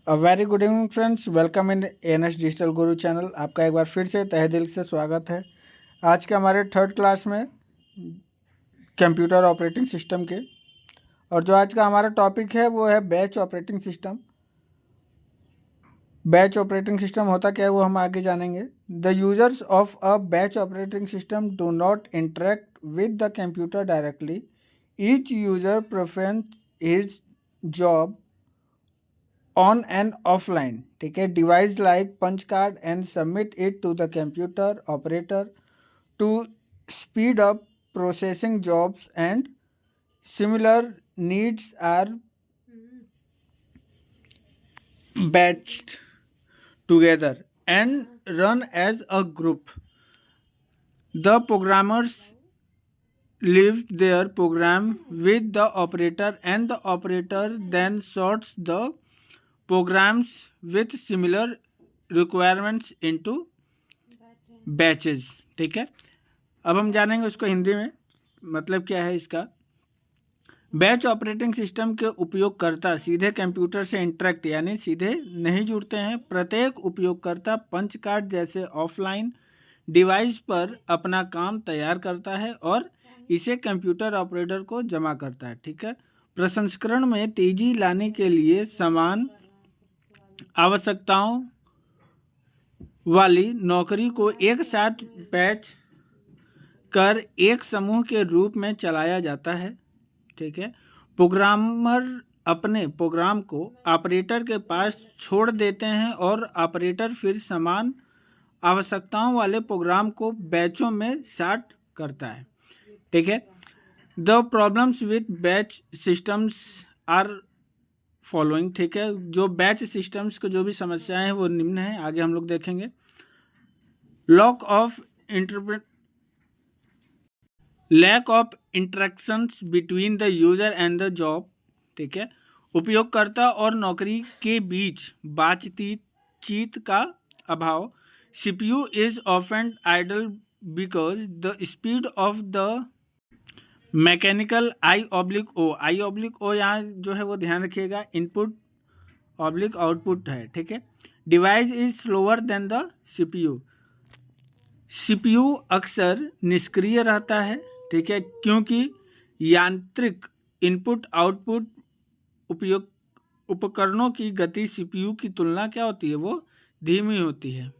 Very good evening friends, welcome in NS digital Guru channel. आपका एक बार फिर से तहे दिल से स्वागत है। आज के हमारे थर्ड क्लास में कंप्यूटर ऑपरेटिंग सिस्टम के, और जो आज का हमारा टॉपिक है वो है batch operating system. Batch operating system होता क्या है वो हम आगे जानेंगे। The users of a batch operating system do not interact with the computer directly. Each user preference his job on and offline, ठीक है, device like punch card and submit it to the computer operator to speed up processing jobs, and similar needs are batched together and run as a group. The programmers leave their program with the operator, and the operator then sorts the programs with similar requirements into batches। ठीक है, अब हम जानेंगे उसको हिंदी में मतलब क्या है इसका। बैच ऑपरेटिंग सिस्टम के उपयोगकर्ता सीधे कंप्यूटर से इंटरेक्ट यानी सीधे नहीं जुड़ते हैं। प्रत्येक उपयोगकर्ता पंच कार्ड जैसे ऑफलाइन डिवाइस पर अपना काम तैयार करता है और इसे कंप्यूटर ऑपरेटर को जमा करता है। ठीक है, प्रसंस्करण में तेजी लाने के लिए समान आवश्यकताओं वाली नौकरी को एक साथ बैच कर एक समूह के रूप में चलाया जाता है। ठीक है, प्रोग्रामर अपने प्रोग्राम को ऑपरेटर के पास छोड़ देते हैं और ऑपरेटर फिर समान आवश्यकताओं वाले प्रोग्राम को बैचों में सॉर्ट करता है। ठीक है, the problems with batch systems are following. ठीक है, जो बैच सिस्टम्स को जो भी समस्याएं हैं वो निम्न हैं, आगे हम लोग देखेंगे। Lack of interactions between the user and the job. ठीक है, उपयोगकर्ता और नौकरी के बीच बातचीत का अभाव। CPU is often idle because the speed of the mechanical I oblique O यहाँ जो है वो ध्यान रखिएगा, इनपुट ऑब्लिक आउटपुट है। ठीक है, device is slower then the CPU. CPU अक्सर निष्क्रिय रहता है। ठीक है, क्योंकि यांत्रिक इनपुट आउटपुट उपकरणों की गति सीपीयू की तुलना क्या होती है, वो धीमी होती है।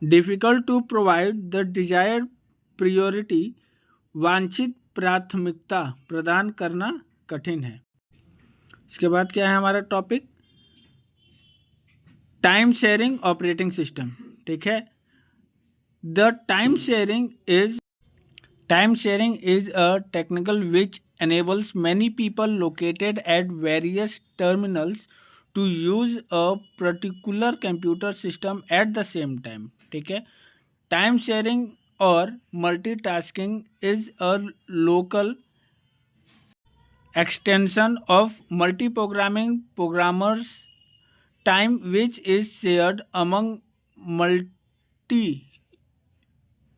Difficult to provide the desired priority, वांछित प्राथमिकता प्रदान करना कठिन है। इसके बाद क्या है हमारा topic, time sharing operating system. ठीक है, the time sharing is a technical which enables many people located at various terminals to use a particular computer system at the same time. ठीक है, टाइम शेयरिंग और multitasking is a local extension of programmers time which is shared among multi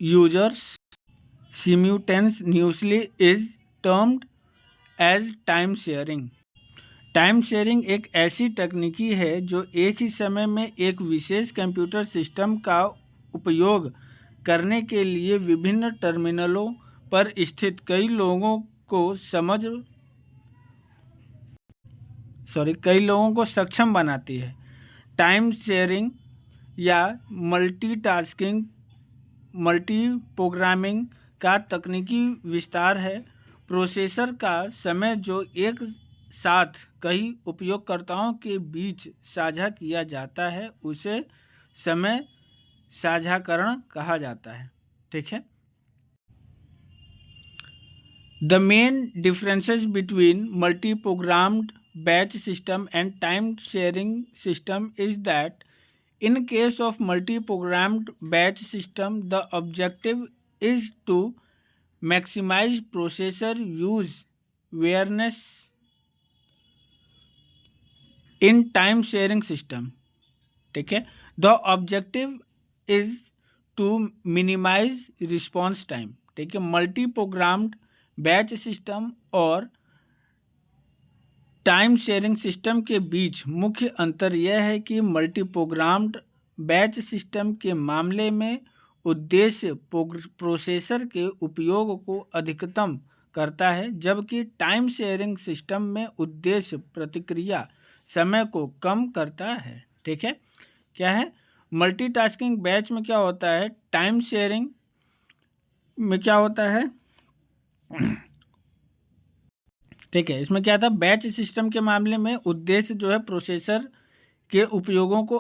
users simultaneously is termed as time sharing. Time sharing एक ऐसी तकनीकी है जो एक ही समय में एक विशेष कंप्यूटर सिस्टम का उपयोग करने के लिए विभिन्न टर्मिनलों पर स्थित कई लोगों को सक्षम बनाती है। टाइम शेयरिंग या मल्टीटास्किंग मल्टी प्रोग्रामिंग का तकनीकी विस्तार है। प्रोसेसर का समय जो एक साथ कई उपयोगकर्ताओं के बीच साझा किया जाता है उसे समय साझाकरण कहा जाता है। ठीक है, the main differences between multi programmed batch system and time sharing system is that in case of multi-programmed batch system, the objective is to maximize processor use awareness. In time sharing system, ठीक है, the objective is to minimize response time। ठीक है, multi programmed batch system और time sharing system के बीच मुख्य अंतर यह है कि मल्टी प्रोग्राम्ड बैच सिस्टम के मामले में उद्देश्य प्रोसेसर के उपयोग को अधिकतम करता है, जबकि टाइम शेयरिंग सिस्टम में उद्देश्य प्रतिक्रिया समय को कम करता है। ठीक है, क्या है मल्टीटास्किंग बैच में क्या होता है, टाइम शेयरिंग में क्या होता है, ठीक है, इसमें क्या था, बैच सिस्टम के मामले में उद्देश्य जो है प्रोसेसर के उपयोगों को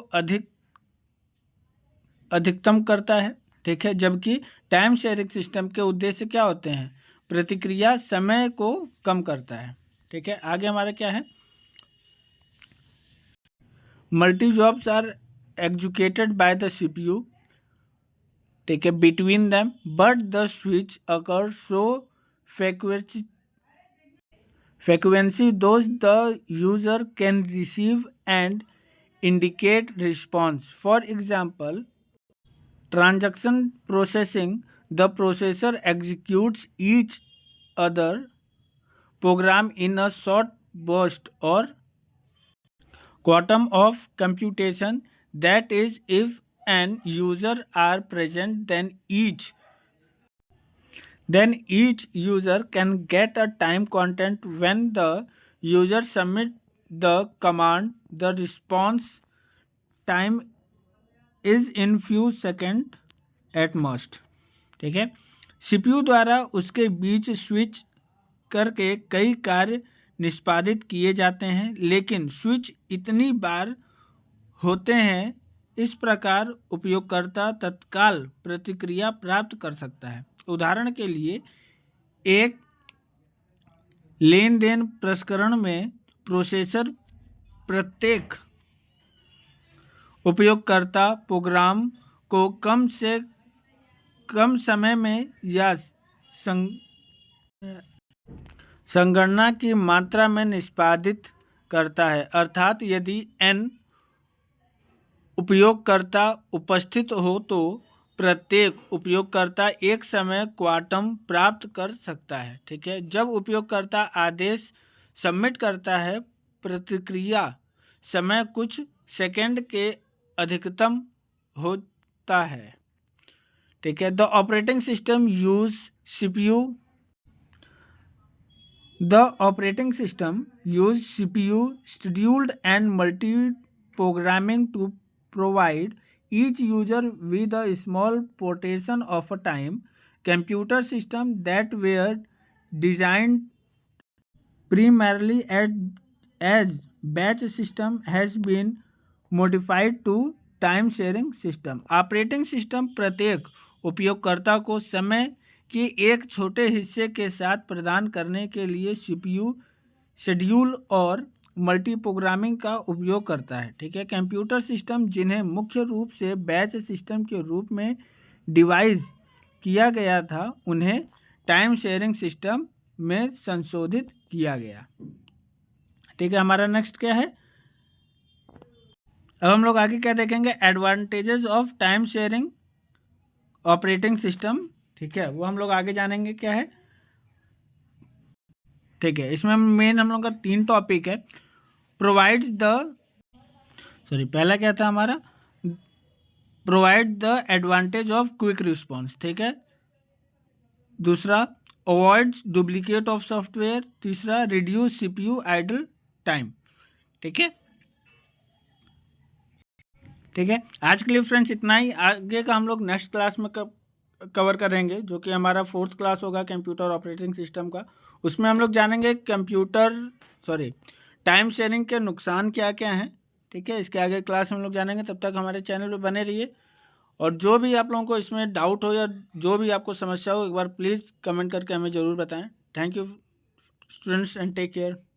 अधिकतम करता है। ठीक है, जबकि टाइम शेयरिंग सिस्टम के उद्देश्य क्या होते हैं, प्रतिक्रिया समय को कम करता है। ठीक है, आगे हमारा क्या है, multi jobs are executed by the CPU, ठीक है, between them, but the switch occurs so frequency those the user can receive and indicate response. For example, transaction processing, the processor executes each other program in a short burst or quantum of computation. That is, if an user are present, then each user can get a time content. When the user submit the command, the response time is in few second at most. ठीक है, CPU द्वारा उसके बीच switch करके कई कार्य निष्पादित किए जाते हैं, लेकिन स्विच इतनी बार होते हैं, इस प्रकार उपयोगकर्ता तत्काल प्रतिक्रिया प्राप्त कर सकता है। उदाहरण के लिए, एक लेन देन प्रसंस्करण में प्रोसेसर प्रत्येक उपयोगकर्ता प्रोग्राम को कम से कम समय में या संगणना की मात्रा में निष्पादित करता है। अर्थात यदि n उपयोगकर्ता उपस्थित हो तो प्रत्येक उपयोगकर्ता एक समय क्वांटम प्राप्त कर सकता है। ठीक है, जब उपयोगकर्ता आदेश सबमिट करता है, प्रतिक्रिया समय कुछ सेकंड के अधिकतम होता है। ठीक है, the operating system use CPU The operating system use CPU scheduled and multi-programming to provide each user with a small portion of a time. Computer systems that were designed primarily as batch system has been modified to time sharing system. Operating system प्रत्येक उपयोगकर्ता को समय कि एक छोटे हिस्से के साथ प्रदान करने के लिए सीपीयू शेड्यूल और मल्टी प्रोग्रामिंग का उपयोग करता है। ठीक है, कंप्यूटर सिस्टम जिन्हें मुख्य रूप से बैच सिस्टम के रूप में डिवाइस किया गया था, उन्हें टाइम शेयरिंग सिस्टम में संशोधित किया गया। ठीक है, हमारा नेक्स्ट क्या है, अब हम लोग आगे क्या देखेंगे, advantages of time sharing operating system. ठीक है, वो हम लोग आगे जानेंगे क्या है। ठीक है, इसमें मेन हम लोग का 3 टॉपिक है। प्रोवाइड्स द पहला क्या था हमारा, provide the advantage of quick response. ठीक है, दूसरा अवॉइड्स डुप्लीकेट ऑफ सॉफ्टवेयर, तीसरा रिड्यूस सीपीयू आइडल टाइम। ठीक है, ठीक है, आज के लिए फ्रेंड्स इतना ही। आगे का हम लोग नेक्स्ट क्लास में कवर करेंगे, जो कि हमारा 4th क्लास होगा कंप्यूटर ऑपरेटिंग सिस्टम का। उसमें हम लोग जानेंगे टाइम शेयरिंग के नुकसान क्या क्या हैं। ठीक है, इसके आगे क्लास में हम लोग जानेंगे। तब तक हमारे चैनल पे बने रहिए, और जो भी आप लोगों को इसमें डाउट हो या जो भी आपको समस्या हो, एक बार प्लीज़ कमेंट करके हमें ज़रूर बताएं। Thank you students and take care.